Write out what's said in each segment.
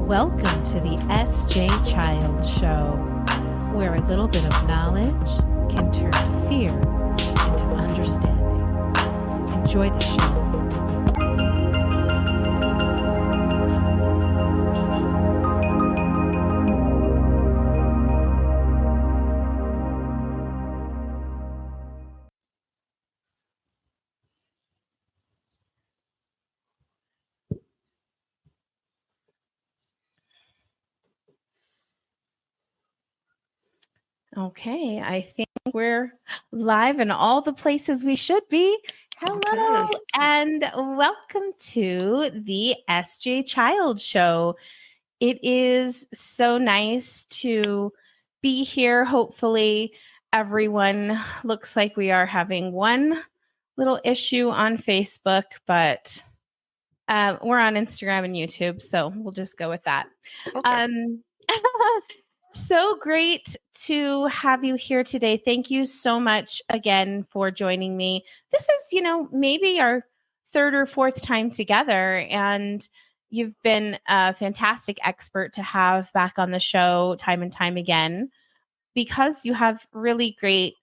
Welcome to the S.J. Child Show, where a little bit of knowledge can turn fear into understanding. Enjoy the show. Okay, I think we're live in all the places we should be. Hello, Okay. and welcome to the S.J. Child Show. It is so nice to be here. Hopefully, everyone looks like we are having one little issue on Facebook, but we're on Instagram and YouTube, so we'll just go with that. Okay. So great to have you here today. Thank you so much again for joining me. This is, maybe our third or fourth time together, and you've been a fantastic expert to have back on the show time and time again because you have really great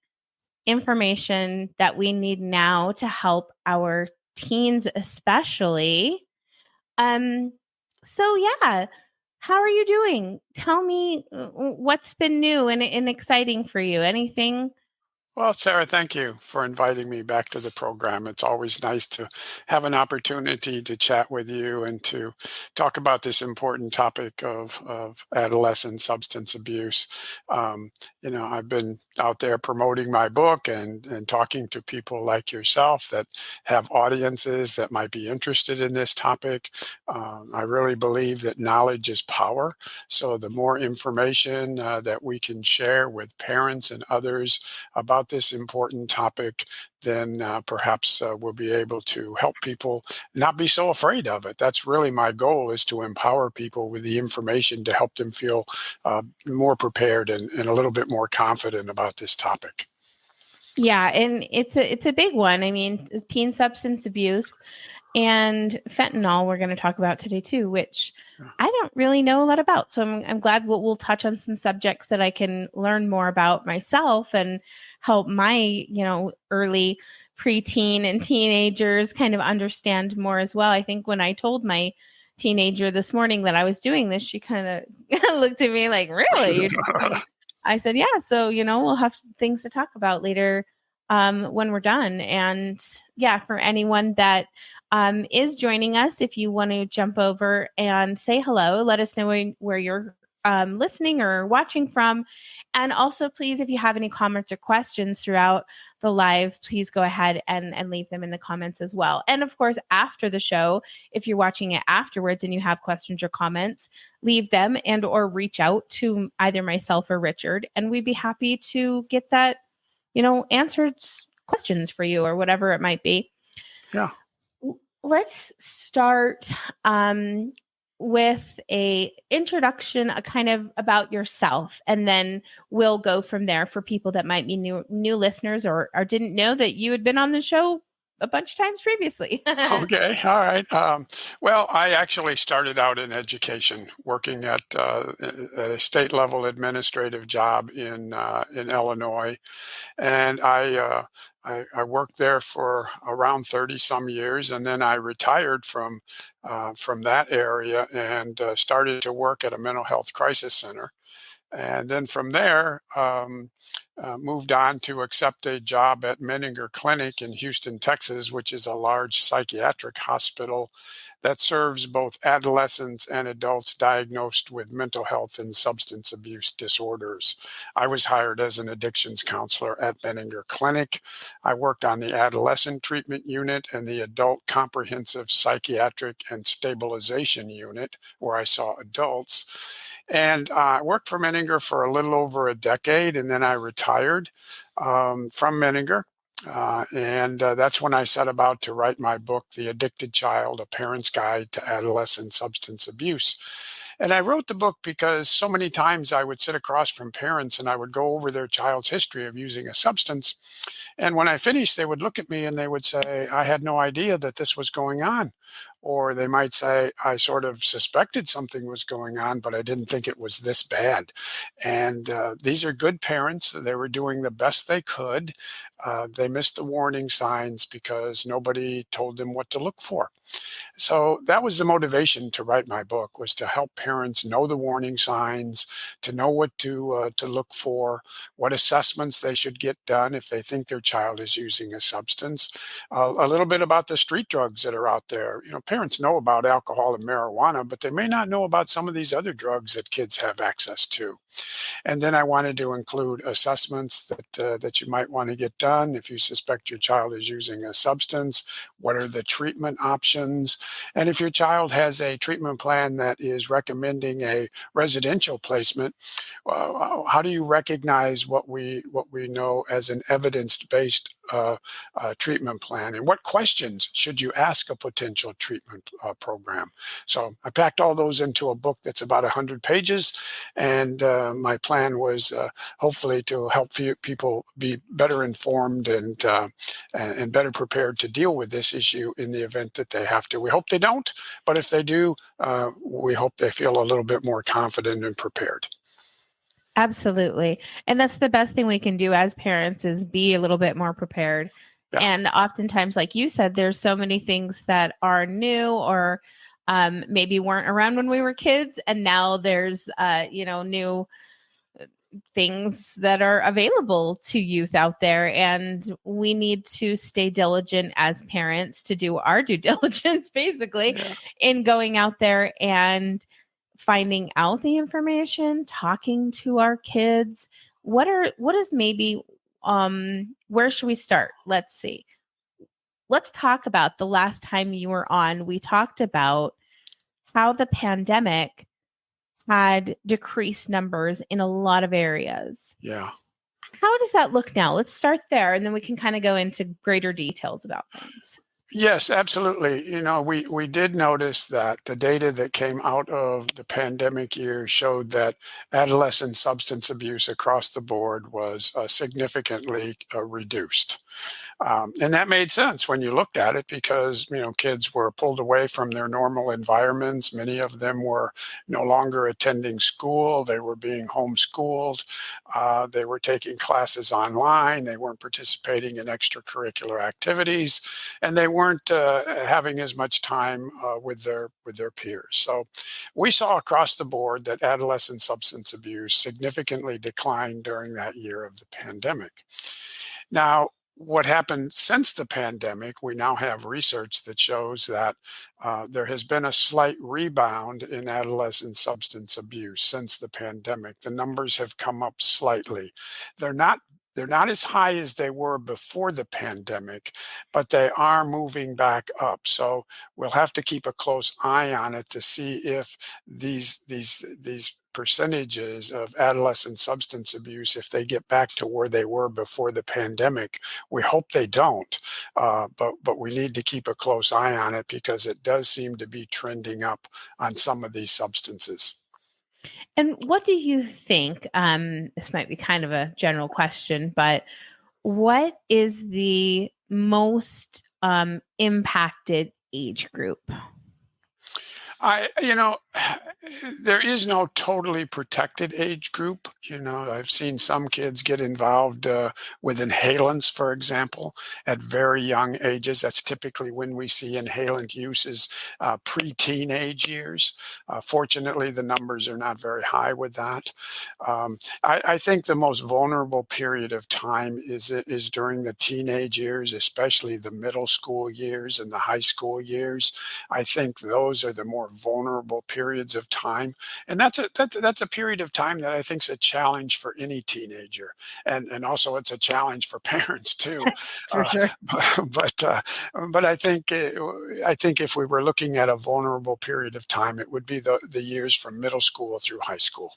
information that we need now to help our teens, especially. So yeah, how are you doing? Tell me what's been new and exciting for you. Anything? Well, Sarah, thank you for inviting me back to the program. It's always nice to have an opportunity to chat with you and to talk about this important topic of adolescent substance abuse. I've been out there promoting my book and talking to people like yourself that have audiences that might be interested in this topic. I really believe that knowledge is power. So the more information that we can share with parents and others about this important topic, then perhaps we'll be able to help people not be so afraid of it. That's really my goal, is to empower people with the information to help them feel more prepared and a little bit more confident about this topic. Yeah, and it's a big one. I mean, teen substance abuse and fentanyl we're going to talk about today too, which I don't really know a lot about. So I'm glad we'll touch on some subjects that I can learn more about myself and help my, early preteen and teenagers kind of understand more as well. I think when I told my teenager this morning that I was doing this, she kind of looked at me like, really? I said, yeah. So, we'll have things to talk about later when we're done. And yeah, for anyone that is joining us, if you want to jump over and say hello, let us know where you're listening or watching from. And also, please, if you have any comments or questions throughout the live, please go ahead and leave them in the comments as well. And of course, after the show, if you're watching it afterwards and you have questions or comments, leave them and or reach out to either myself or Richard, and we'd be happy to get that, answered questions for you or whatever it might be. Yeah. Let's start with a introduction, a kind of about yourself, and then we'll go from there for people that might be new listeners or didn't know that you had been on the show a bunch of times previously. Okay. All right. Well, I actually started out in education, working at a state level administrative job in Illinois, and I worked there for around 30 some years, and then I retired from that area and started to work at a mental health crisis center. And then from there, moved on to accept a job at Menninger Clinic in Houston, Texas, which is a large psychiatric hospital that serves both adolescents and adults diagnosed with mental health and substance abuse disorders. I was hired as an addictions counselor at Menninger Clinic. I worked on the adolescent treatment unit and the adult comprehensive psychiatric and stabilization unit, where I saw adults. And I worked for Menninger for a little over a decade, and then I retired from Menninger. And that's when I set about to write my book, The Addicted Child, A Parent's Guide to Adolescent Substance Abuse. And I wrote the book because so many times I would sit across from parents and I would go over their child's history of using a substance. And when I finished, they would look at me and they would say, I had no idea that this was going on. Or they might say, I sort of suspected something was going on, but I didn't think it was this bad. And these are good parents. They were doing the best they could. They missed the warning signs because nobody told them what to look for. So that was the motivation to write my book, was to help parents know the warning signs, to know what to look for, what assessments they should get done if they think their child is using a substance, a little bit about the street drugs that are out there. Parents know about alcohol and marijuana, but they may not know about some of these other drugs that kids have access to. And then I wanted to include assessments that you might want to get done if you suspect your child is using a substance. What are the treatment options? And if your child has a treatment plan that is recommending a residential placement, how do you recognize what we know as an evidence-based treatment plan, and what questions should you ask a potential treatment program? So I packed all those into a book that's about 100 pages, and my plan was hopefully to help people be better informed and better prepared to deal with this issue in the event that they have to. We hope they don't, but if they do, we hope they feel a little bit more confident and prepared. Absolutely. And that's the best thing we can do as parents, is be a little bit more prepared. Yeah. And oftentimes, like you said, there's so many things that are new, or maybe weren't around when we were kids. And now there's, new things that are available to youth out there. And we need to stay diligent as parents to do our due diligence, basically, in going out there and finding out the information, talking to our kids. What is maybe, where should we start? Let's see. Let's talk about the last time you were on. We talked about how the pandemic had decreased numbers in a lot of areas. Yeah. How does that look now? Let's start there, and then we can kind of go into greater details about things. Yes, absolutely. We did notice that the data that came out of the pandemic year showed that adolescent substance abuse across the board was significantly reduced. And that made sense when you looked at it, because, kids were pulled away from their normal environments. Many of them were no longer attending school. They were being homeschooled. They were taking classes online. They weren't participating in extracurricular activities, and they weren't having as much time with their peers. So we saw across the board that adolescent substance abuse significantly declined during that year of the pandemic. Now, what happened since the pandemic, we now have research that shows that there has been a slight rebound in adolescent substance abuse since the pandemic. The numbers have come up slightly. They're not as high as they were before the pandemic, but they are moving back up. So we'll have to keep a close eye on it to see if these percentages of adolescent substance abuse, if they get back to where they were before the pandemic. We hope they don't, but we need to keep a close eye on it, because it does seem to be trending up on some of these substances. And what do you think? This might be kind of a general question, but what is the most impacted age group? There is no totally protected age group. I've seen some kids get involved with inhalants, for example, at very young ages. That's typically when we see inhalant uses, pre-teenage years. Fortunately, the numbers are not very high with that. I think the most vulnerable period of time is during the teenage years, especially the middle school years and the high school years. I think those are the more vulnerable periods of time, and that's a period of time that I think is a challenge for any teenager, and also it's a challenge for parents too. For sure. But I think if we were looking at a vulnerable period of time, it would be the years from middle school through high school.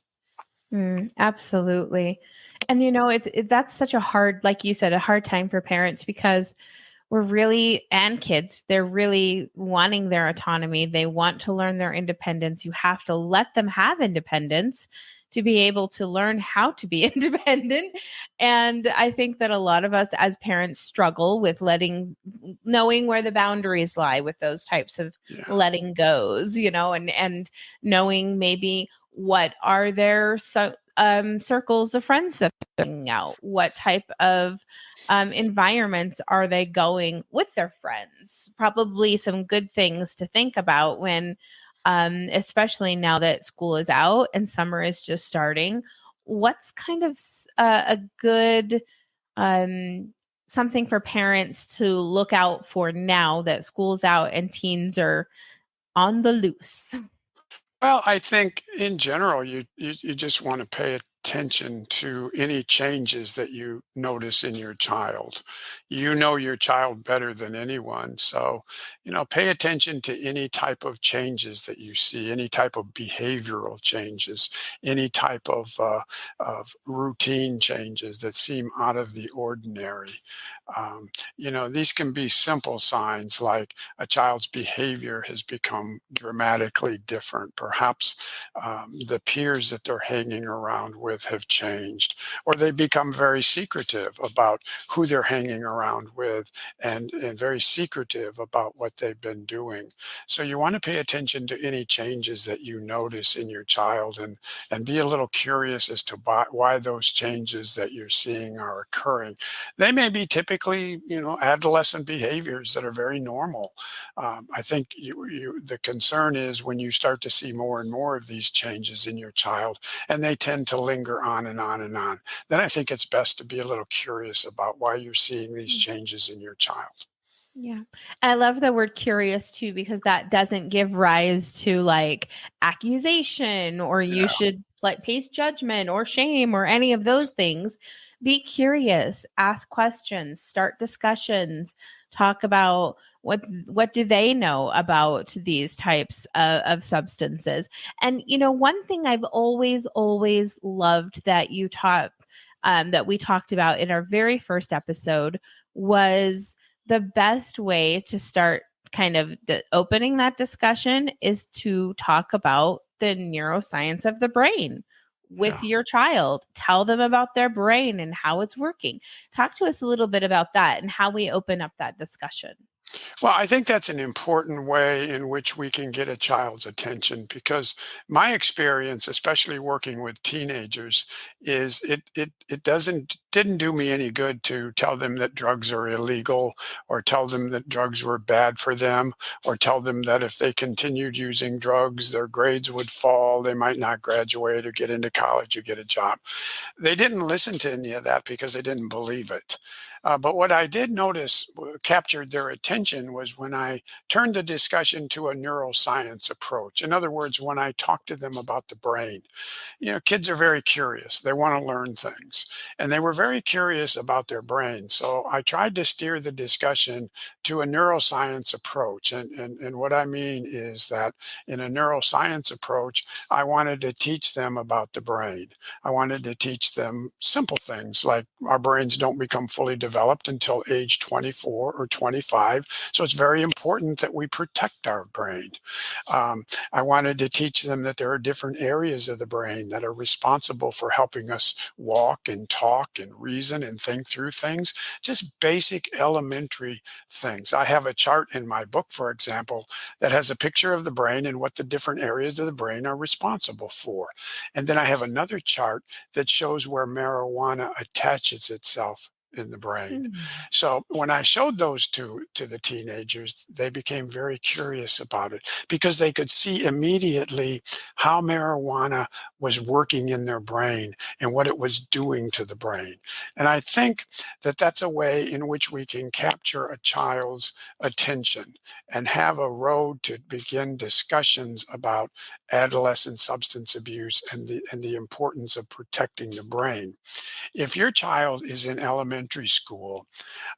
Absolutely. And that's such a hard, like you said, a hard time for parents, because we're really, and kids, they're really wanting their autonomy. They want to learn their independence. You have to let them have independence to be able to learn how to be independent. And I think that a lot of us as parents struggle with knowing where the boundaries lie with those types of Yeah. letting goes, and knowing maybe what are their circles of friends that they're hanging out, what type of environments are they going with their friends? Probably some good things to think about when, especially now that school is out and summer is just starting. What's kind of a good um, something for parents to look out for now that school's out and teens are on the loose? Well, I think in general, you just want to pay attention to any changes that you notice in your child. You know your child better than anyone. So, pay attention to any type of changes that you see, any type of behavioral changes, any type of routine changes that seem out of the ordinary. These can be simple signs like a child's behavior has become dramatically different. Perhaps the peers that they're hanging around with have changed, or they become very secretive about who they're hanging around with and very secretive about what they've been doing. So you want to pay attention to any changes that you notice in your child and be a little curious as to why those changes that you're seeing are occurring. They may be typically, adolescent behaviors that are very normal. I think the concern is when you start to see more and more of these changes in your child, and they tend to linger on and on and on. Then I think it's best to be a little curious about why you're seeing these changes in your child. Yeah. I love the word curious too, because that doesn't give rise to like accusation or you Yeah, should like place judgment or shame or any of those things. Be curious, ask questions, start discussions, talk about what do they know about these types of substances. And one thing I've always loved that you taught that we talked about in our very first episode was the best way to start kind of opening that discussion is to talk about the neuroscience of the brain yeah. with your child. Tell them about their brain and how it's working. Talk to us a little bit about that and how we open up that discussion. Well, I think that's an important way in which we can get a child's attention because my experience, especially working with teenagers, is it didn't do me any good to tell them that drugs are illegal or tell them that drugs were bad for them or tell them that if they continued using drugs, their grades would fall, they might not graduate or get into college or get a job. They didn't listen to any of that because they didn't believe it. But what I did notice captured their attention was when I turned the discussion to a neuroscience approach. In other words, when I talked to them about the brain. Kids are very curious. They want to learn things. And they were very curious about their brain. So I tried to steer the discussion to a neuroscience approach. And what I mean is that in a neuroscience approach, I wanted to teach them about the brain. I wanted to teach them simple things like our brains don't become fully developed until age 24 or 25. So it's very important that we protect our brain. I wanted to teach them that there are different areas of the brain that are responsible for helping us walk and talk and reason and think through things, just basic elementary things. I have a chart in my book, for example, that has a picture of the brain and what the different areas of the brain are responsible for. And then I have another chart that shows where marijuana attaches itself in the brain. Mm. So when I showed those two to the teenagers, they became very curious about it because they could see immediately how marijuana was working in their brain and what it was doing to the brain. And I think that that's a way in which we can capture a child's attention and have a road to begin discussions about adolescent substance abuse and the importance of protecting the brain. If your child is in elementary school,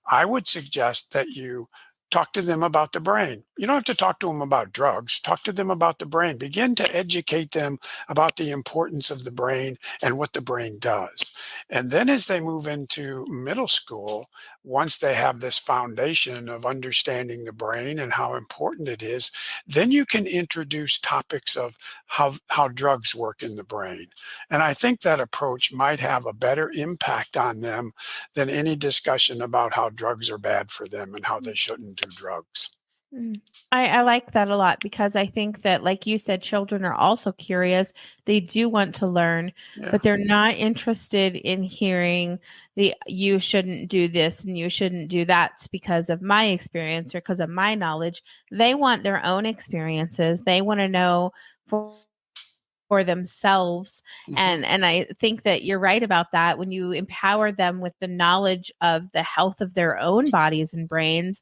I would suggest that you talk to them about the brain. You don't have to talk to them about drugs. Talk to them about the brain. Begin to educate them about the importance of the brain and what the brain does. And then as they move into middle school, once they have this foundation of understanding the brain and how important it is, then you can introduce topics of how drugs work in the brain. And I think that approach might have a better impact on them than any discussion about how drugs are bad for them and how they shouldn't do drugs. Mm. I like that a lot because I think that, like you said, children are also curious. They do want to learn, Yeah. but they're not interested in hearing the you shouldn't do this and you shouldn't do that because of my experience or because of my knowledge. They want their own experiences. They want to know for themselves. Mhm. And I think that you're right about that. When you empower them with the knowledge of the health of their own bodies and brains,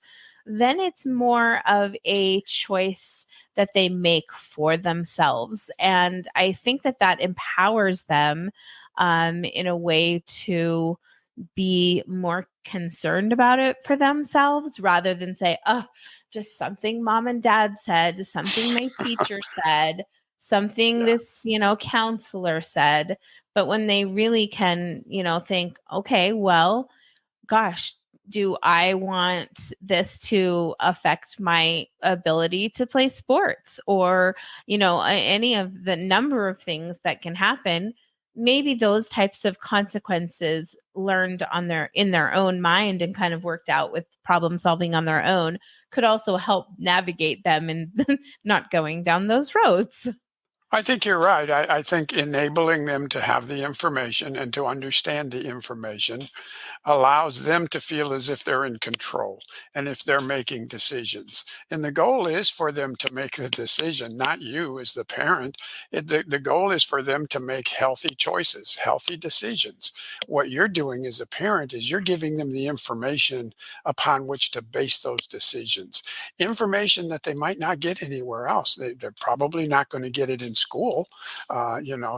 then it's more of a choice that they make for themselves. And I think that that empowers them in a way to be more concerned about it for themselves rather than say, oh, just something mom and dad said, something my teacher said, something Yeah. this, counselor said. But when they really can, think, okay, well, gosh, do I want this to affect my ability to play sports or, any of the number of things that can happen? Maybe those types of consequences learned on in their own mind and kind of worked out with problem solving on their own could also help navigate them and not going down those roads. I think you're right. I think enabling them to have the information and to understand the information allows them to feel as if they're in control and if they're making decisions. And the goal is for them to make the decision, not you as the parent. The goal is for them to make healthy choices, healthy decisions. What you're doing as a parent is you're giving them the information upon which to base those decisions. Information that they might not get anywhere else. They're probably not going to get it in school.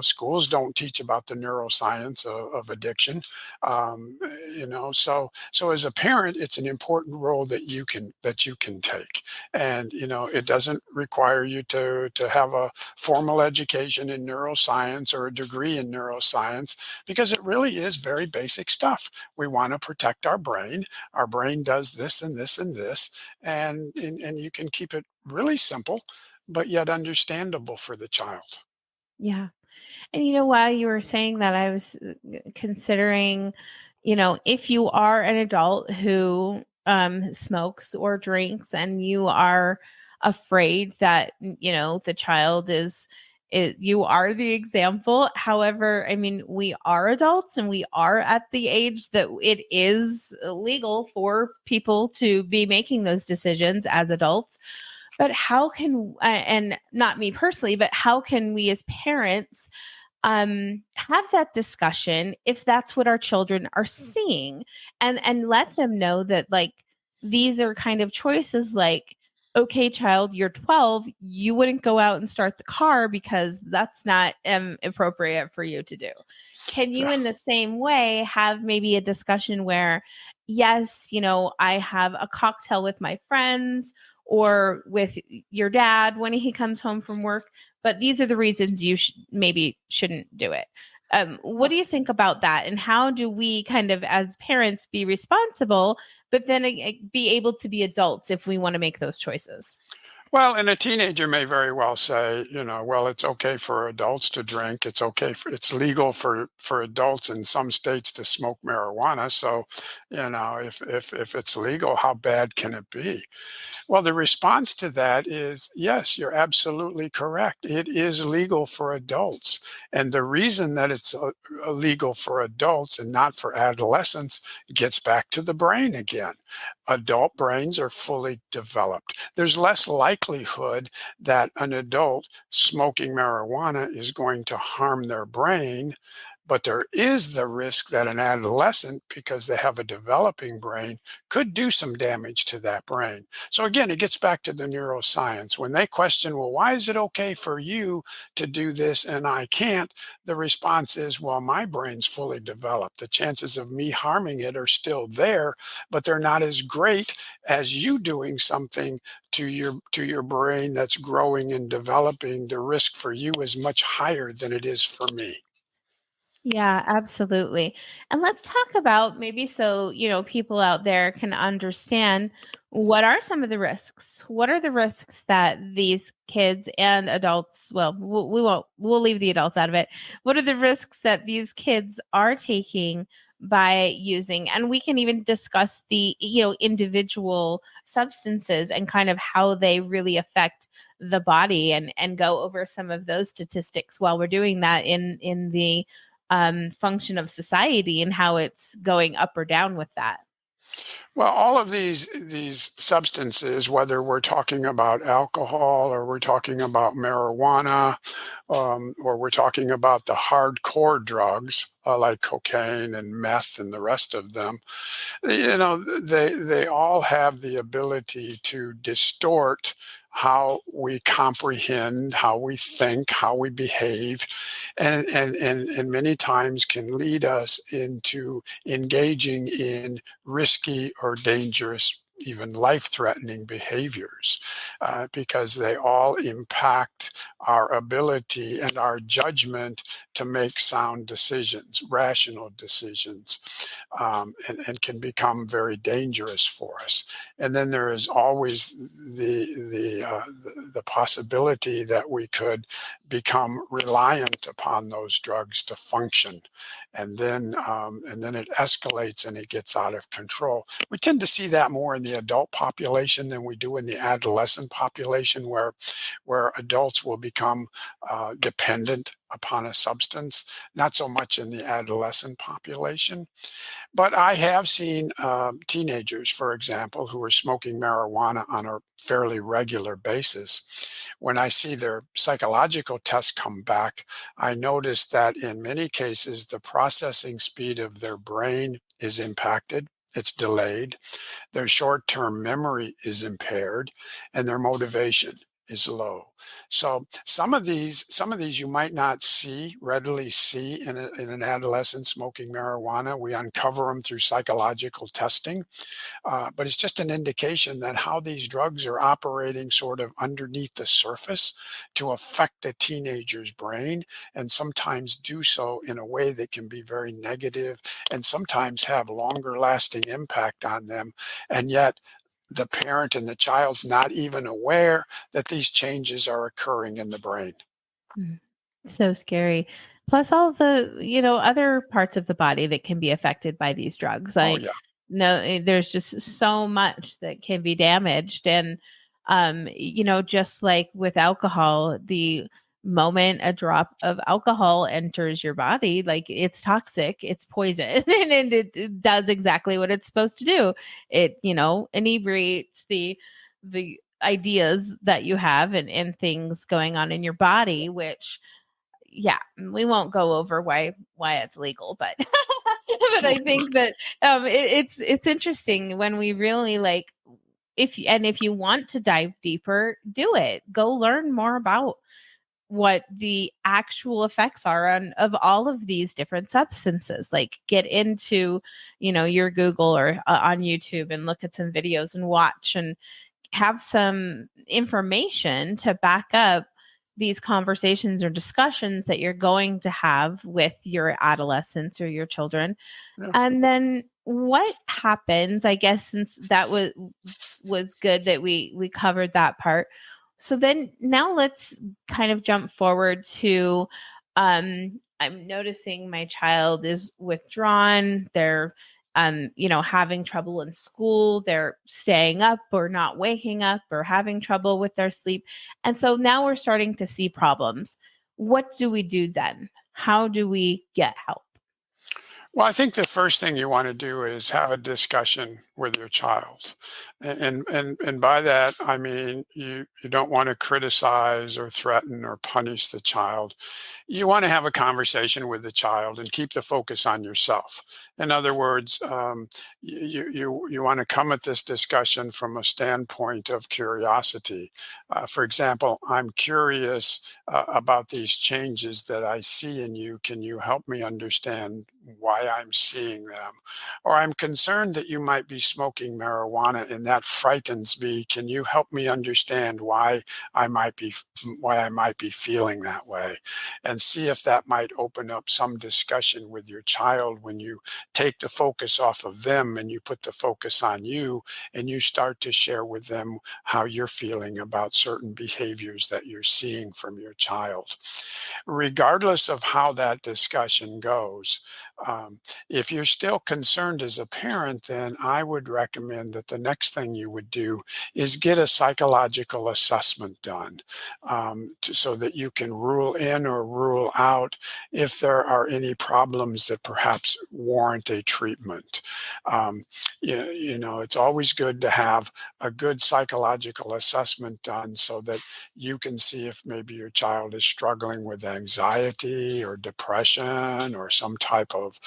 Schools don't teach about the neuroscience of addiction. Um, so as a parent, it's an important role that you can take, and it doesn't require you to have a formal education in neuroscience or a degree in neuroscience, because it really is very basic stuff. We want to protect our brain does this and this and this, and you can keep it really simple but yet understandable for the child. Yeah. And while you were saying that, I was considering, if you are an adult who smokes or drinks and you are afraid that, the child you are the example. However, I mean, we are adults and we are at the age that it is legal for people to be making those decisions as adults. But how can, and not me personally, but how can we as parents have that discussion if that's what our children are seeing, and let them know that, like, these are kind of choices like, okay, child, you're 12, you wouldn't go out and start the car because that's not appropriate for you to do. Can you Yeah. in the same way have maybe a discussion where, yes, I have a cocktail with my friends or with your dad when he comes home from work, but these are the reasons you maybe shouldn't do it. What do you think about that? And how do we kind of, as parents, be responsible, but then be able to be adults if we want to make those choices? Well, and a teenager may very well say, well, it's okay for adults to drink. It's legal for adults in some states to smoke marijuana. So, if it's legal, how bad can it be? Well, the response to that is yes, you're absolutely correct. It is legal for adults. And the reason that it's illegal for adults and not for adolescents gets back to the brain again. Adult brains are fully developed. There's less likelihood that an adult smoking marijuana is going to harm their brain But there is the risk that an adolescent, because they have a developing brain, could do some damage to that brain. So again, it gets back to the neuroscience. When they question, well, why is it okay for you to do this and I can't? The response is, well, my brain's fully developed. The chances of me harming it are still there, but they're not as great as you doing something to your brain that's growing and developing. The risk for you is much higher than it is for me. Yeah, absolutely. And let's talk about maybe so, people out there can understand what are some of the risks? What are the risks that these kids and adults, well, we'll leave the adults out of it. What are the risks that these kids are taking by using? And we can even discuss the, individual substances and kind of how they really affect the body and go over some of those statistics while we're doing that in the function of society and how it's going up or down with that. Well, all of these substances, whether we're talking about alcohol or we're talking about marijuana, or we're talking about the hardcore drugs like cocaine and meth and the rest of them, they all have the ability to distort how we comprehend, how we think, how we behave, and many times can lead us into engaging in risky or dangerous, even life-threatening behaviors, because they all impact our ability and our judgment to make sound decisions, rational decisions, and can become very dangerous for us. And then there is always the possibility that we could become reliant upon those drugs to function, and then it escalates and it gets out of control. We tend to see that more in the adult population than we do in the adolescent population, where adults will become dependent upon a substance, not so much in the adolescent population. But I have seen teenagers, for example, who are smoking marijuana on a fairly regular basis. When I see their psychological tests come back, I notice that in many cases, the processing speed of their brain is impacted. It's delayed. Their short-term memory is impaired, and their motivation is low. So some of these you might not readily see in an adolescent smoking marijuana. We uncover them through psychological testing, but it's just an indication that how these drugs are operating sort of underneath the surface to affect a teenager's brain, and sometimes do so in a way that can be very negative and sometimes have longer lasting impact on them. And yet the parent and the child's not even aware that these changes are occurring in the brain. Mm. So scary. Plus all the, other parts of the body that can be affected by these drugs. Oh, I yeah. know there's just so much that can be damaged. And, just like with alcohol, the moment a drop of alcohol enters your body, like it's toxic, it's poison, and it does exactly what it's supposed to do. It, inebriates the ideas that you have and things going on in your body, which yeah, we won't go over why it's legal, but but I think that it's interesting when we really like if you want to dive deeper, do it. Go learn more about what the actual effects are of all of these different substances. Like get into, your Google or on YouTube and look at some videos and watch and have some information to back up these conversations or discussions that you're going to have with your adolescents or your children. Yeah. And then what happens, I guess, since that was good that we covered that part. So then now let's kind of jump forward to I'm noticing my child is withdrawn. They're having trouble in school. They're staying up or not waking up or having trouble with their sleep. And so now we're starting to see problems. What do we do then? How do we get help? Well, I think the first thing you want to do is have a discussion with your child. And by that, I mean, you don't want to criticize or threaten or punish the child. You want to have a conversation with the child and keep the focus on yourself. In other words, you want to come at this discussion from a standpoint of curiosity. For example, I'm curious about these changes that I see in you. Can you help me understand why I'm seeing them? Or I'm concerned that you might be smoking marijuana and that frightens me. Can you help me understand I might be why I might be feeling that way? And see if that might open up some discussion with your child when you take the focus off of them and you put the focus on you and you start to share with them how you're feeling about certain behaviors that you're seeing from your child. Regardless of how that discussion goes, if you're still concerned as a parent, then I would recommend that the next thing you would do is get a psychological assessment done, so that you can rule in or rule out if there are any problems that perhaps warrant a treatment. It's always good to have a good psychological assessment done so that you can see if maybe your child is struggling with anxiety or depression or some type of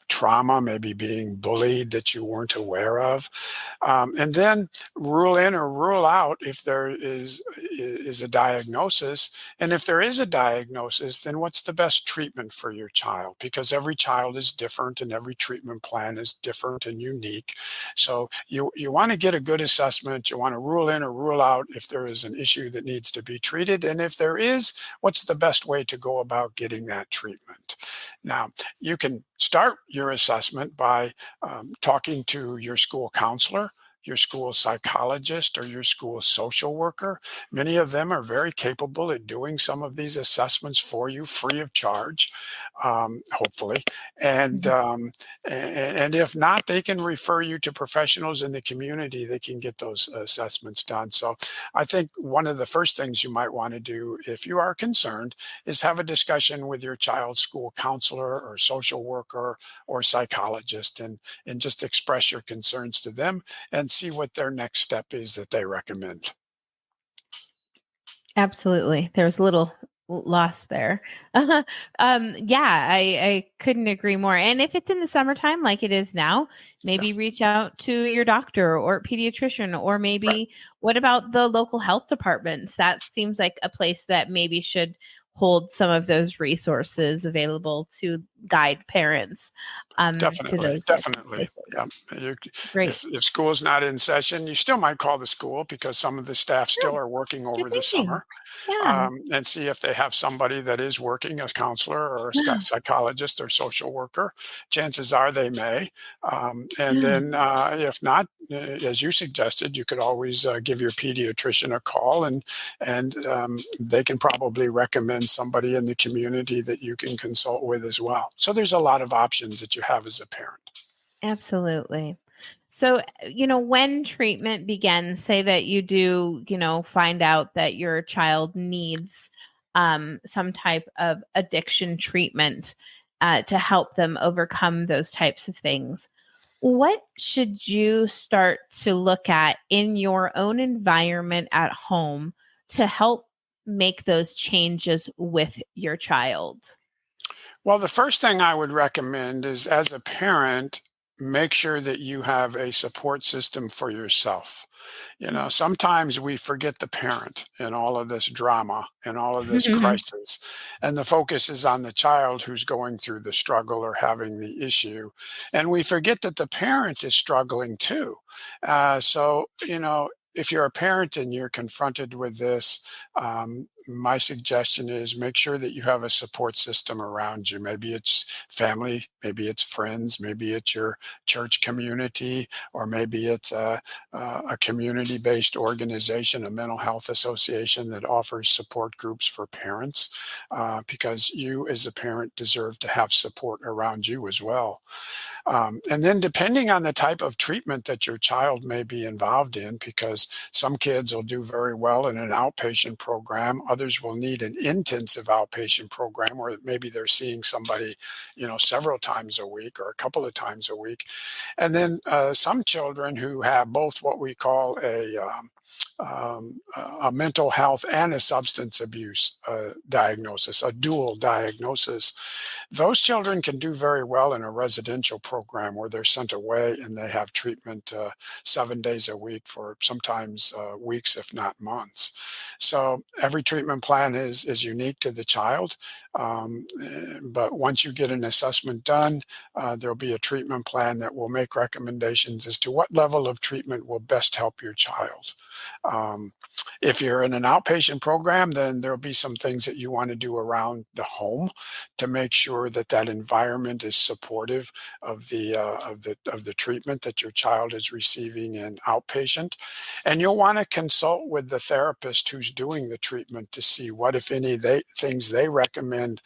trauma, maybe being bullied that you weren't aware of. And then rule in or rule out if there is a diagnosis. And if there is a diagnosis, then what's the best treatment for your child? Because every child is different and every treatment plan is different and unique. So you want to get a good assessment. You want to rule in or rule out if there is an issue that needs to be treated. And if there is, what's the best way to go about getting that treatment? Now, you can start your assessment by talking to your school counselor, your school psychologist, or your school social worker. Many of them are very capable at doing some of these assessments for you free of charge, hopefully. And, Mhm. um, and if not, they can refer you to professionals in the community that can get those assessments done. So I think one of the first things you might want to do if you are concerned is have a discussion with your child's school counselor or social worker or psychologist and just express your concerns to them and see what their next step is that they recommend. Absolutely. There's a little loss there. Yeah, I couldn't agree more. And if it's in the summertime, like it is now, Yeah, maybe reach out to your doctor or pediatrician, or right. maybe what about the local health departments? That seems like a place that maybe should hold some of those resources available to guide parents to Definitely, those types of definitely. Yeah. places. You, Great. if school's not in session, you still might call the school because some of the staff still Good. are working Good over the thinking. summer, Yeah. and see if they have somebody that is working, a counselor or a Yeah. psychologist or social worker. Chances are they may. And Yeah. then, if not, as you suggested, you could always give your pediatrician a call, and they can probably recommend somebody in the community that you can consult with as well. So there's a lot of options that you have as a parent. Absolutely. So, when treatment begins, say that you do, find out that your child needs some type of addiction treatment to help them overcome those types of things. What should you start to look at in your own environment at home to help make those changes with your child? Well, the first thing I would recommend is as a parent, make sure that you have a support system for yourself. Sometimes we forget the parent in all of this drama and all of this crisis, and the focus is on the child who's going through the struggle or having the issue. And we forget that the parent is struggling too. So, if you're a parent and you're confronted with this, my suggestion is make sure that you have a support system around you. Maybe it's family, maybe it's friends, maybe it's your church community, or maybe it's a community-based organization, a mental health association that offers support groups for parents, because you as a parent deserve to have support around you as well. And then depending on the type of treatment that your child may be involved in, because some kids will do very well in an outpatient program, Others will need an intensive outpatient program where maybe they're seeing somebody, several times a week or a couple of times a week. And then some children who have both what we call a mental health and a substance abuse diagnosis, a dual diagnosis. Those children can do very well in a residential program where they're sent away and they have treatment 7 days a week for sometimes weeks, if not months. So every treatment plan is unique to the child. But once you get an assessment done, there'll be a treatment plan that will make recommendations as to what level of treatment will best help your child. Um, if you're in an outpatient program, then there'll be some things that you want to do around the home to make sure that that environment is supportive of the treatment that your child is receiving in outpatient. And you'll want to consult with the therapist who's doing the treatment to see what, if any, things they recommend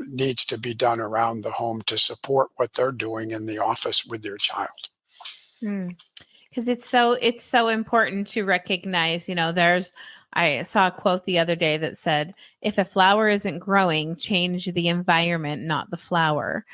needs to be done around the home to support what they're doing in the office with your child. Because it's so important to recognize, I saw a quote the other day that said, if a flower isn't growing, change the environment, not the flower.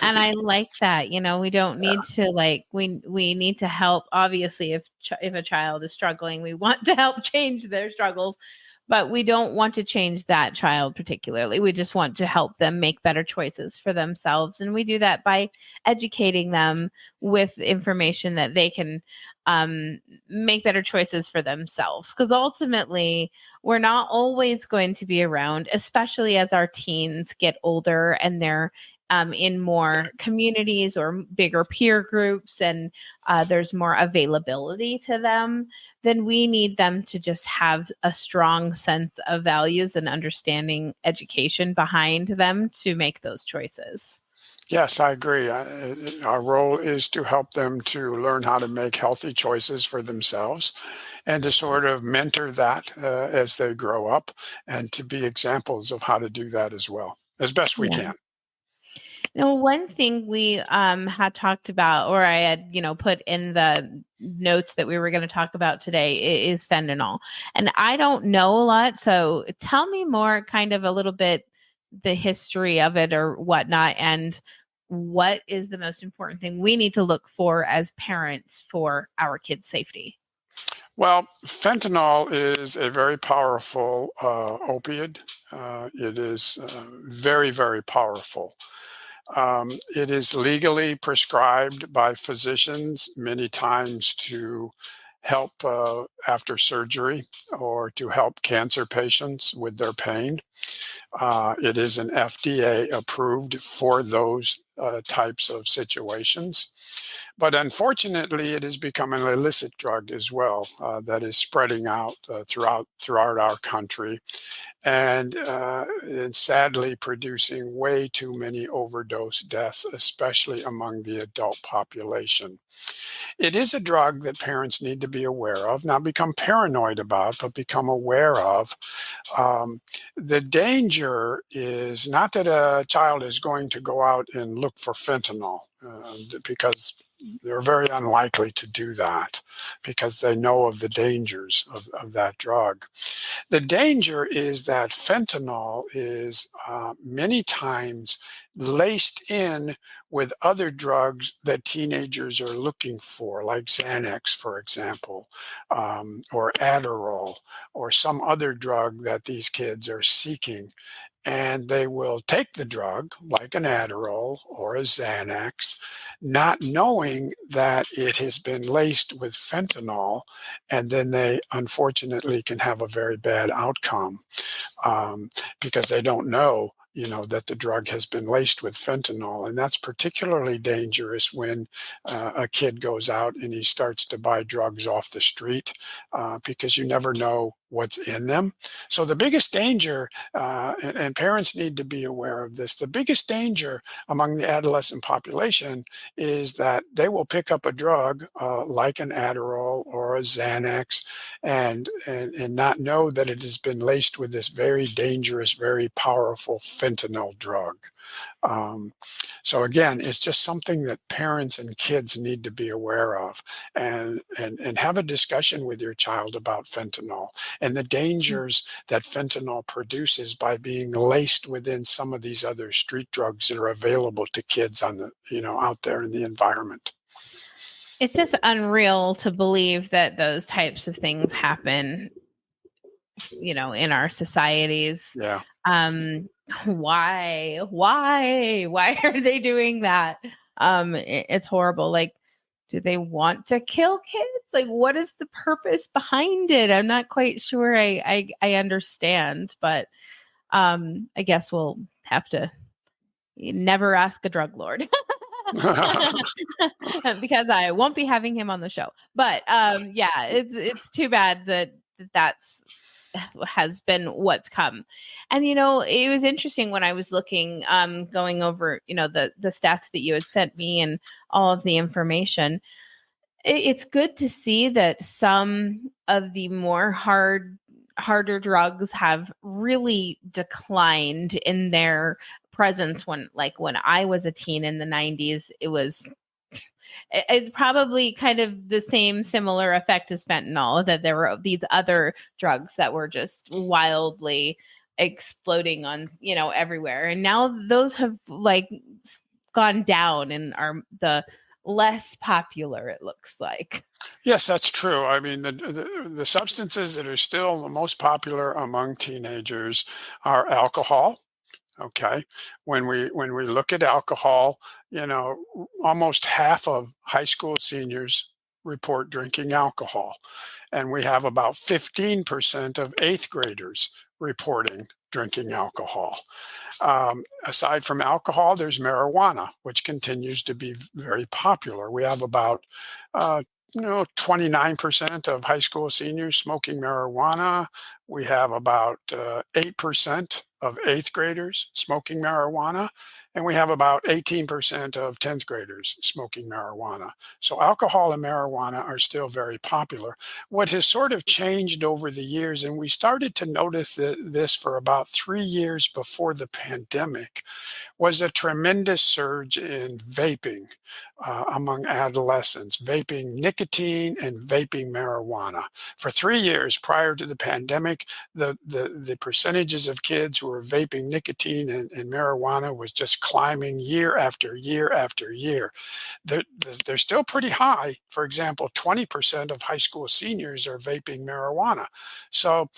And I like that. We don't need to we need to help. Obviously, if a child is struggling, we want to help change their struggles, but we don't want to change that child particularly. We just want to help them make better choices for themselves. And we do that by educating them with information that they can make better choices for themselves. Because ultimately, we're not always going to be around, especially as our teens get older and they're in more communities or bigger peer groups, and there's more availability to them. Then we need them to just have a strong sense of values and understanding education behind them to make those choices. Yes, I agree. Our role is to help them to learn how to make healthy choices for themselves and to sort of mentor that as they grow up and to be examples of how to do that as well, as best we Yeah. can. Now, one thing we had talked about, or I had, put in the notes that we were going to talk about today, is fentanyl. And I don't know a lot, so tell me more, kind of a little bit, the history of it or whatnot, and what is the most important thing we need to look for as parents for our kids' safety. Well, fentanyl is a very powerful opioid. It is very, very powerful. It is legally prescribed by physicians many times to help after surgery or to help cancer patients with their pain. It is an FDA approved for those types of situations. But unfortunately, it has become an illicit drug as well that is spreading out throughout our country, and sadly producing way too many overdose deaths, especially among the adult population. It is a drug that parents need to be aware of, not become paranoid about, but become aware of. Um, the danger is not that a child is going to go out and look for fentanyl, because they're very unlikely to do that because they know of the dangers of that drug. The danger is that fentanyl is many times laced in with other drugs that teenagers are looking for, like Xanax, for example, or Adderall, or some other drug that these kids are seeking. And they will take the drug, like an Adderall or a Xanax, not knowing that it has been laced with fentanyl, and then they unfortunately can have a very bad outcome um, because they don't know, that the drug has been laced with fentanyl. And that's particularly dangerous when a kid goes out and he starts to buy drugs off the street because you never know what's in them. So the biggest danger, and parents need to be aware of this, the biggest danger among the adolescent population is that they will pick up a drug like an Adderall or a Xanax and not know that it has been laced with this very dangerous, very powerful fentanyl drug. Um, so again, it's just something that parents and kids need to be aware of, and have a discussion with your child about fentanyl. and the dangers that fentanyl produces by being laced within some of these other street drugs that are available to kids on the, out there in the environment. It's just unreal to believe that those types of things happen, in our societies. Yeah. Why are they doing that? It's horrible. Like, do they want to kill kids? Like, what is the purpose behind it? I'm not quite sure I understand, but I guess we'll have to never ask a drug lord. Because I won't be having him on the show. But yeah, it's too bad that that's has been what's come. And it was interesting when I was looking, going over, the stats that you had sent me and all of the information. It's good to see that some of the more harder drugs have really declined in their presence. When I was a teen in the 90s, it's probably kind of the same similar effect as fentanyl, that there were these other drugs that were just wildly exploding on everywhere, and now those have gone down and are the less popular, it looks like. Yes, that's true. I mean, the substances that are still the most popular among teenagers are alcohol. Okay. When we look at alcohol, almost half of high school seniors report drinking alcohol. And we have about 15% of eighth graders reporting drinking alcohol. Aside from alcohol, there's marijuana, which continues to be very popular. We have about 29% of high school seniors smoking marijuana. We have about 8% of eighth graders smoking marijuana, and we have about 18% of 10th graders smoking marijuana. So alcohol and marijuana are still very popular. What has sort of changed over the years, and we started to notice this for about 3 years before the pandemic, was a tremendous surge in vaping among adolescents, vaping nicotine and vaping marijuana. For 3 years prior to the pandemic, the percentages of kids who were vaping nicotine and marijuana was just climbing year after year after year. They're still pretty high. For example, 20% of high school seniors are vaping marijuana. So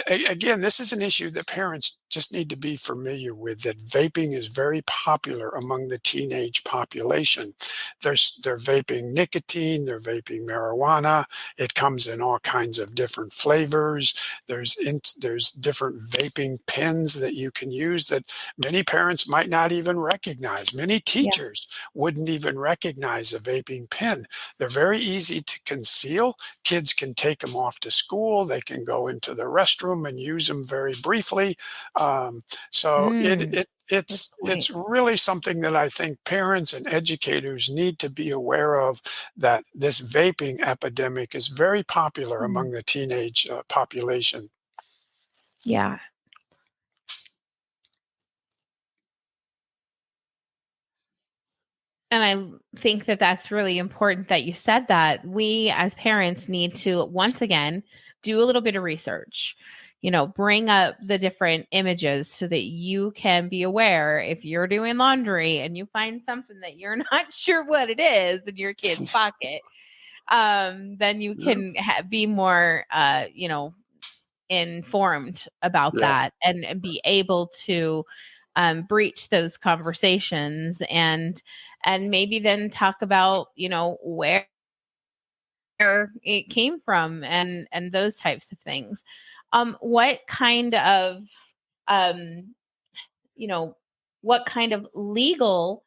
again, this is an issue that parents just need to be familiar with, that vaping is very popular among the teenage population. They're vaping nicotine, they're vaping marijuana. It comes in all kinds of different flavors. There's different vaping pens that you can use that many parents might not even recognize. Many teachers wouldn't even recognize a vaping pen. They're very easy to conceal. Kids can take them off to school. They can go into the restroom and use them very briefly. So it's really something that I think parents and educators need to be aware of, that this vaping epidemic is very popular among the teenage population. Yeah. And I think that that's really important that you said that. We as parents need to, once again, do a little bit of research, bring up the different images so that you can be aware if you're doing laundry and you find something that you're not sure what it is in your kid's pocket, then you can be more, informed about that, and be able to breach those conversations, and maybe then talk about where it came from, and those types of things. What kind of what kind of legal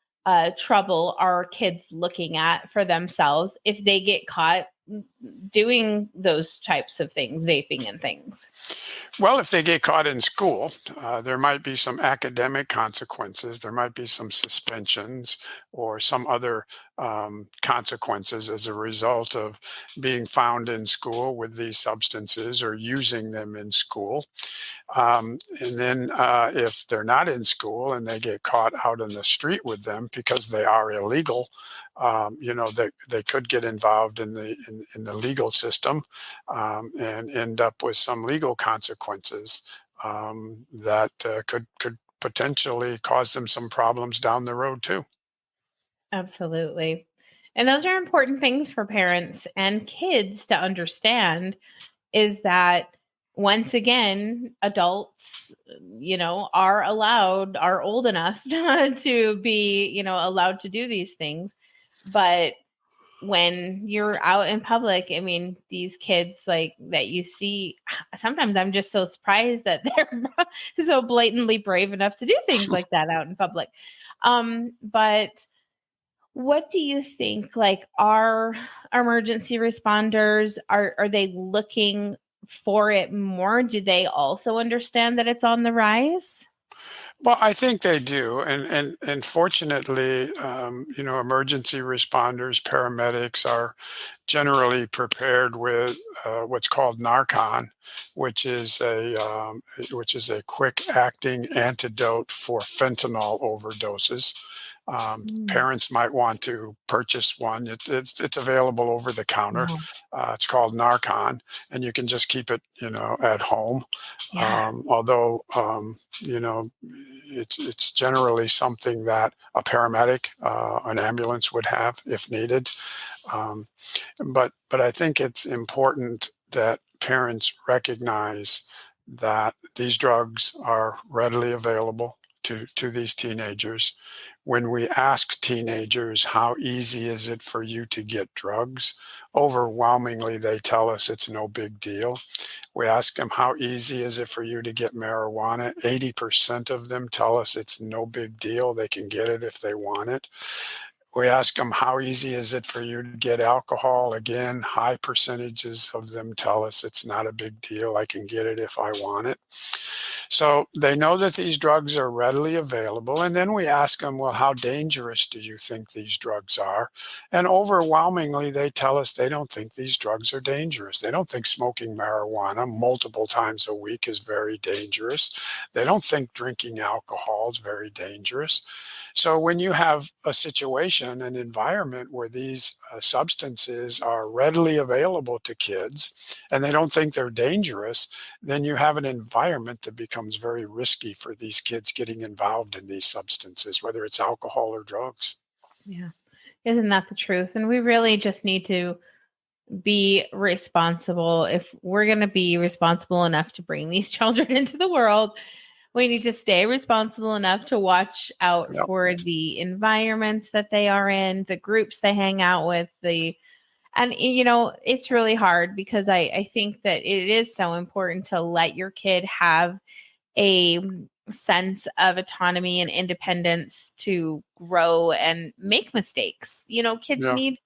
trouble are kids looking at for themselves if they get caught doing those types of things, vaping and things? Well, if they get caught in school, there might be some academic consequences. There might be some suspensions or some other consequences as a result of being found in school with these substances or using them in school. And then if they're not in school and they get caught out on the street with them because they are illegal, they could get involved in the the legal system and end up with some legal consequences that could potentially cause them some problems down the road too. Absolutely. And those are important things for parents and kids to understand, is that once again, adults, are old enough to be, allowed to do these things. But when you're out in public, I mean, these kids like that you see, sometimes I'm just so surprised that they're so blatantly brave enough to do things like that out in public. But what do you think, like, are emergency responders, are they looking for it more? Do they also understand that it's on the rise? Well, I think they do, and fortunately, emergency responders, paramedics are generally prepared with what's called Narcan, which is a quick acting antidote for fentanyl overdoses. Mm, Parents might want to purchase one. It's available over the counter. wow. It's called Narcan, and you can just keep it, at home. Yeah. Although you know, it's generally something that a paramedic, an ambulance would have if needed. Um, but I think it's important that parents recognize that these drugs are readily available to these teenagers. When we ask teenagers, how easy is it for you to get drugs? Overwhelmingly, they tell us it's no big deal. We ask them, how easy is it for you to get marijuana? 80% of them tell us it's no big deal. They can get it if they want it. We ask them, how easy is it for you to get alcohol? Again, high percentages of them tell us it's not a big deal. I can get it if I want it. So they know that these drugs are readily available. And then we ask them, well, how dangerous do you think these drugs are? And overwhelmingly, they tell us they don't think these drugs are dangerous. They don't think smoking marijuana multiple times a week is very dangerous. They don't think drinking alcohol is very dangerous. So when you have a situation, an environment where these substances are readily available to kids and they don't think they're dangerous, then you have an environment that becomes very risky for these kids getting involved in these substances, whether it's alcohol or drugs. Yeah. Isn't that the truth? And we really just need to be responsible. If we're going to be responsible enough to bring these children into the world, we need to stay responsible enough to watch out Yep. for the environments that they are in, the groups they hang out with, and it's really hard because I think that it is so important to let your kid have a sense of autonomy and independence to grow and make mistakes. Kids Yeah. need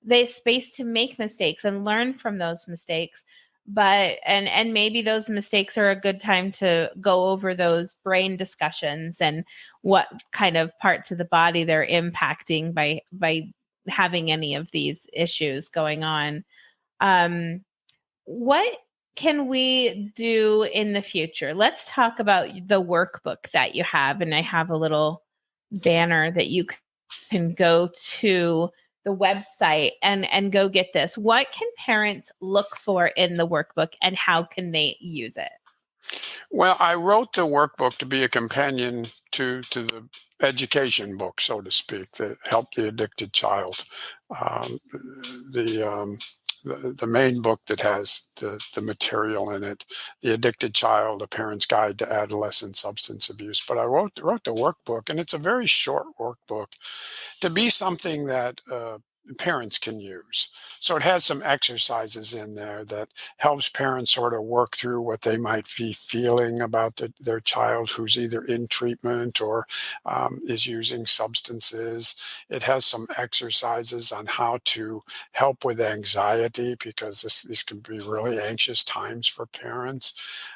the space to make mistakes and learn from those mistakes. But and maybe those mistakes are a good time to go over those brain discussions and what kind of parts of the body they're impacting by having any of these issues going on. What can we do in the future? Let's talk about the workbook that you have. And I have a little banner that you can go to the website and go get this. What can parents look for in the workbook and how can they use it? Well, I wrote the workbook to be a companion to the education book, so to speak, that helped the addicted child. Um, the, um, the main book that has the material in it, The Addicted Child, A Parent's Guide to Adolescent Substance Abuse. But I wrote the workbook, and it's a very short workbook to be something that parents can use. So it has some exercises in there that helps parents sort of work through what they might be feeling about their child who's either in treatment or is using substances. It has some exercises on how to help with anxiety because this can be really anxious times for parents.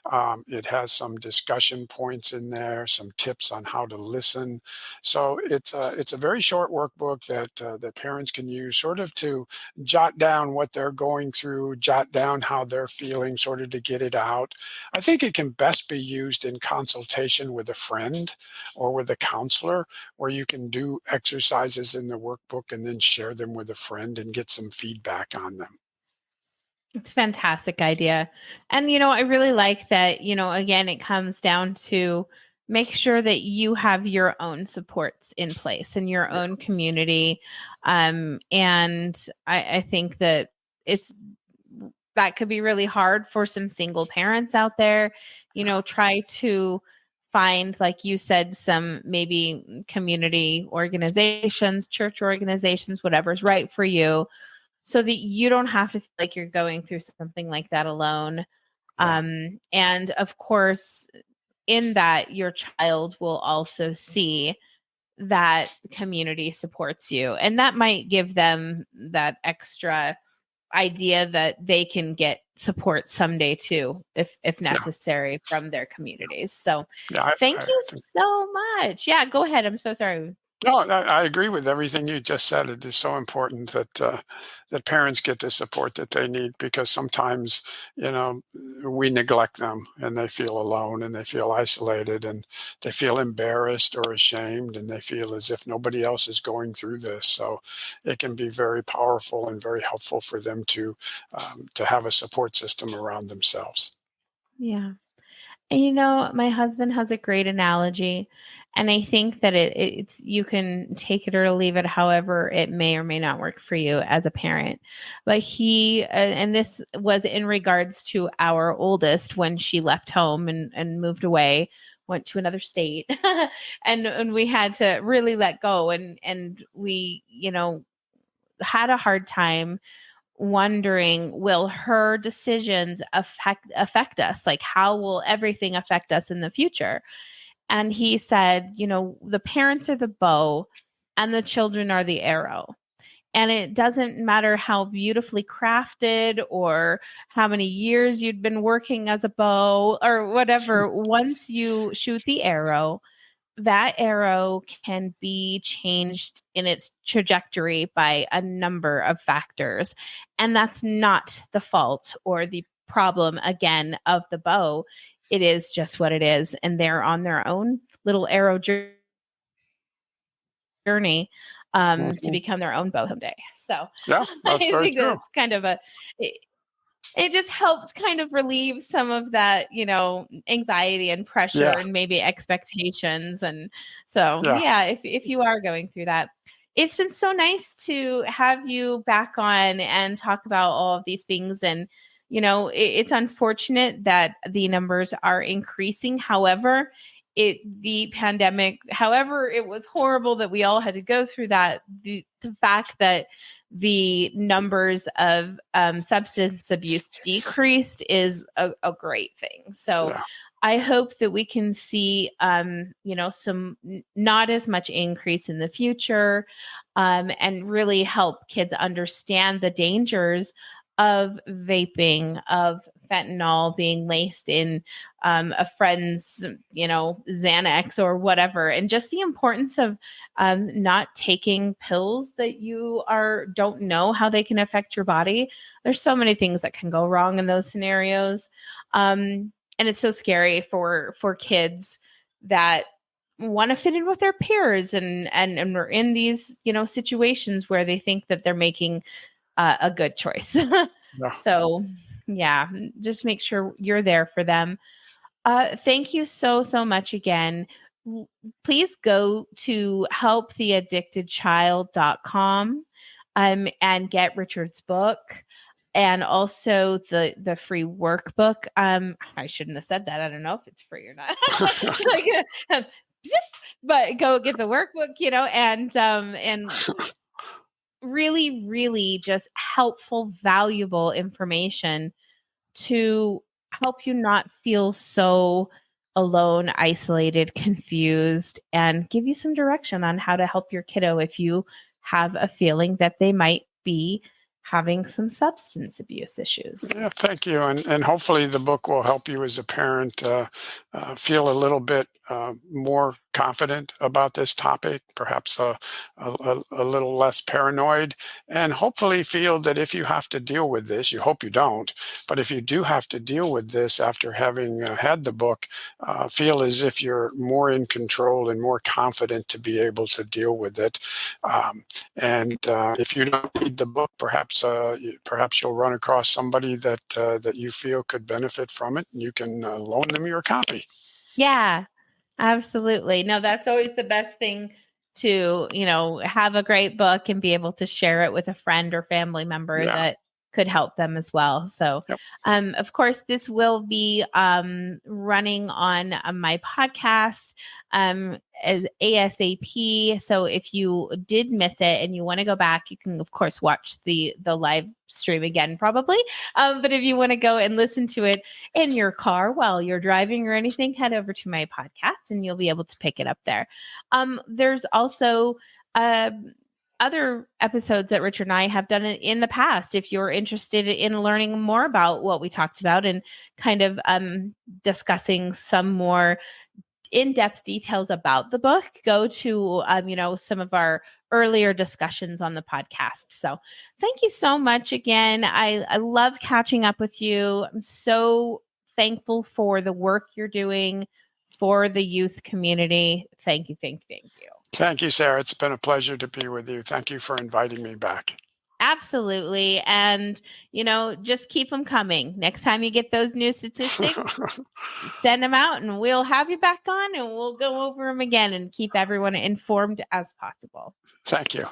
It has some discussion points in there, some tips on how to listen. So it's a very short workbook that parents can use sort of to jot down what they're going through, jot down how they're feeling, sort of to get it out. I think it can best be used in consultation with a friend or with a counselor, where you can do exercises in the workbook and then share them with a friend and get some feedback on them. It's a fantastic idea. And, I really like that, again, it comes down to make sure that you have your own supports in place in your Yeah, own community. And I think that it's that could be really hard for some single parents out there. Try to find, like you said, some maybe community organizations, church organizations, whatever's right for you, so that you don't have to feel like you're going through something like that alone. yeah, And of course, in that, your child will also see that community supports you. And that might give them that extra idea that they can get support someday too, if yeah, necessary, from their communities. So yeah. thank you Think. so much. Yeah, go ahead. I'm so sorry. No, I agree with everything you just said. It is so important that that parents get the support that they need, because sometimes, you know, we neglect them and they feel alone and they feel isolated and they feel embarrassed or ashamed and they feel as if nobody else is going through this. So it can be very powerful and very helpful for them to have a support system around themselves. Yeah. And my husband has a great analogy, and I think that it's you can take it or leave it however it may or may not work for you as a parent. But and this was in regards to our oldest when she left home and moved away, went to another state, and we had to really let go, and we had a hard time wondering, will her decisions affect us, like how will everything affect us in the future. And he said, the parents are the bow and the children are the arrow, and it doesn't matter how beautifully crafted or how many years you'd been working as a bow or whatever. Once you shoot the arrow, that arrow can be changed in its trajectory by a number of factors. And that's not the fault or the problem, again, of the bow. It is just what it is. And they're on their own little arrow journey to Mhm. become their own bow someday. So Yeah, I that's very think true. that's kind of it just helped kind of relieve some of that, anxiety and pressure Yeah, and maybe expectations. And so, yeah, yeah, if you are going through that, it's been so nice to have you back on and talk about all of these things. And, it's unfortunate that the numbers are increasing. However, the pandemic, however, it was horrible that we all had to go through that. The fact that the numbers of substance abuse decreased is a great thing. So yeah. I hope that we can see, some not as much increase in the future, and really help kids understand the dangers of vaping, of fentanyl being laced in a friend's, Xanax or whatever, and just the importance of not taking pills that you don't know how they can affect your body. There's so many things that can go wrong in those scenarios, and it's so scary for kids that want to fit in with their peers, and we're in these situations where they think that they're making a good choice. Yeah. So yeah, just make sure you're there for them. Thank you so much again. Please go to helptheaddictedchild.com and get Richard's book, and also the free workbook. I shouldn't have said that. I don't know if it's free or not. Like, but go get the workbook, and really, really just helpful, valuable information to help you not feel so alone, isolated, confused, and give you some direction on how to help your kiddo if you have a feeling that they might be having some substance abuse issues. Yeah, thank you, and hopefully the book will help you as a parent feel a little bit more confident about this topic, perhaps a little less paranoid, and hopefully feel that if you have to deal with this, you hope you don't, but if you do have to deal with this after having had the book, feel as if you're more in control and more confident to be able to deal with it. And if you don't read the book, perhaps you'll run across somebody that you feel could benefit from it, and you can loan them your copy. Yeah, absolutely. No, that's always the best thing to, have a great book and be able to share it with a friend or family member Yeah. that could help them as well. So, Yep. of course, this will be running on my podcast as ASAP. So if you did miss it and you want to go back, you can, of course, watch the live stream again, probably. But if you want to go and listen to it in your car while you're driving or anything, head over to my podcast and you'll be able to pick it up there. There's also other episodes that Richard and I have done in the past. If you're interested in learning more about what we talked about and kind of discussing some more in-depth details about the book, go to some of our earlier discussions on the podcast. So thank you so much again. I love catching up with you. I'm so thankful for the work you're doing for the youth community. Thank you. Thank you, Sarah. It's been a pleasure to be with you. Thank you for inviting me back. Absolutely. And, just keep them coming. Next time you get those new statistics, send them out and we'll have you back on and we'll go over them again and keep everyone informed as possible. Thank you.